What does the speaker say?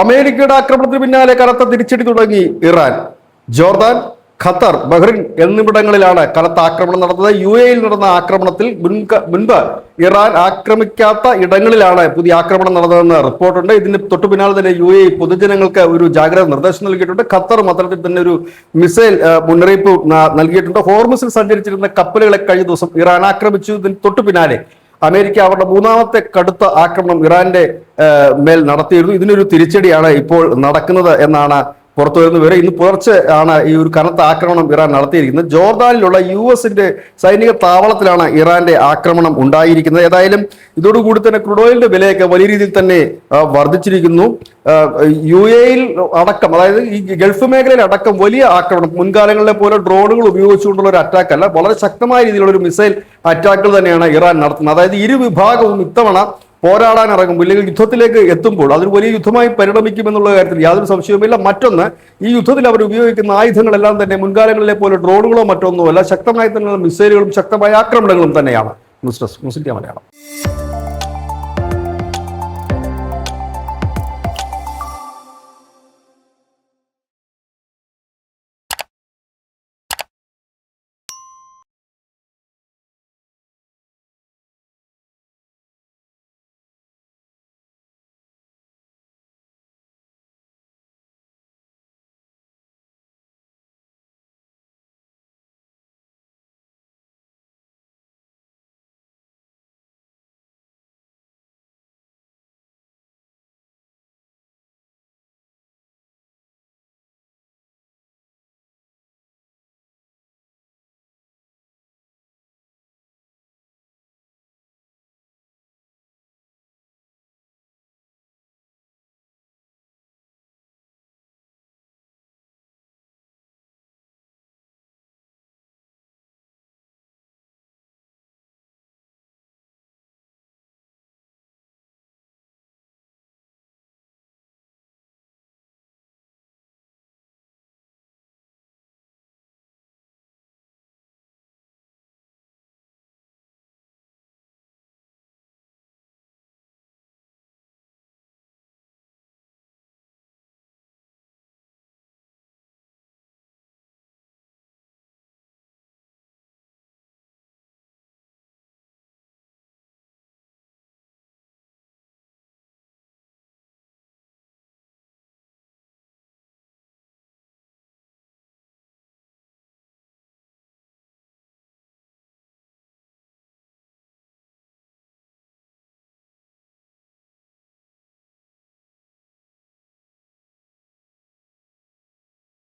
അമേരിക്കയുടെ ആക്രമണത്തിന് പിന്നാലെ കനത്ത തിരിച്ചടി തുടങ്ങി ഇറാൻ. ജോർദാൻ, ഖത്തർ, ബഹ്റിൻ എന്നിവിടങ്ങളിലാണ് കനത്ത ആക്രമണം നടന്നത്. UAE-യിൽ നടന്ന ആക്രമണത്തിൽ മുൻപ് ഇറാൻ ആക്രമിക്കാത്ത ഇടങ്ങളിലാണ് പുതിയ ആക്രമണം നടന്നതെന്ന് റിപ്പോർട്ടുണ്ട്. ഇതിന് തൊട്ടു പിന്നാലെ തന്നെ UAE പൊതുജനങ്ങൾക്ക് ഒരു ജാഗ്രത നിർദ്ദേശം നൽകിയിട്ടുണ്ട്. ഖത്തറും അത്തരത്തിൽ തന്നെ ഒരു മിസൈൽ മുന്നറിയിപ്പ് നൽകിയിട്ടുണ്ട്. ഹോർമുസിൽ സഞ്ചരിച്ചിരുന്ന കപ്പലുകളെ കഴിഞ്ഞ ദിവസം ഇറാൻ ആക്രമിച്ചു. ഇതിന് തൊട്ടു പിന്നാലെ അമേരിക്ക അവരുടെ മൂന്നാമത്തെ കടുത്ത ആക്രമണം ഇറാന്റെ മേൽ നടത്തിയിരുന്നു. ഇതിനൊരു തിരിച്ചടിയാണ് ഇപ്പോൾ നടക്കുന്നത് എന്നാണ് പുറത്തു വരുന്ന വിവരം. ഇന്ന് പുലർച്ചെ ആണ് ഈ ഒരു കനത്ത ആക്രമണം ഇറാൻ നടത്തിയിരിക്കുന്നത്. ജോർദാനിലുള്ള US-ന്റെ സൈനിക താവളത്തിലാണ് ഇറാന്റെ ആക്രമണം ഉണ്ടായിരിക്കുന്നത്. ഏതായാലും ഇതോടുകൂടി തന്നെ ക്രൂഡ് ഓയിലിന്റെ വിലയൊക്കെ വലിയ രീതിയിൽ തന്നെ വർദ്ധിച്ചിരിക്കുന്നു. UAE-യിൽ അടക്കം, അതായത് ഈ ഗൾഫ് മേഖലയിൽ അടക്കം വലിയ ആക്രമണം, മുൻകാലങ്ങളിലെ പോലെ ഡ്രോണുകൾ ഉപയോഗിച്ചുകൊണ്ടുള്ള ഒരു അറ്റാക്ക് അല്ല, വളരെ ശക്തമായ രീതിയിലുള്ള ഒരു മിസൈൽ അറ്റാക്കുകൾ തന്നെയാണ് ഇറാൻ നടത്തുന്നത്. അതായത് ഇരു വിഭാഗവും ഇത്തവണ പോരാടാൻ ഇറങ്ങും, ഇല്ലെങ്കിൽ യുദ്ധത്തിലേക്ക് എത്തുമ്പോൾ അതൊരു വലിയ യുദ്ധമായി പരിണമിക്കുമെന്നുള്ള കാര്യത്തിൽ യാതൊരു സംശയവുമില്ല. മറ്റൊന്ന്, ഈ യുദ്ധത്തിൽ അവർ ഉപയോഗിക്കുന്ന ആയുധങ്ങളെല്ലാം തന്നെ മുൻകാലങ്ങളിലെ പോലെ ഡ്രോണുകളോ മറ്റൊന്നുമല്ല, ശക്തമായി തന്നെയുള്ള മിസൈലുകളും ശക്തമായ ആക്രമണങ്ങളും തന്നെയാണ്. News desk, news India Malayalam.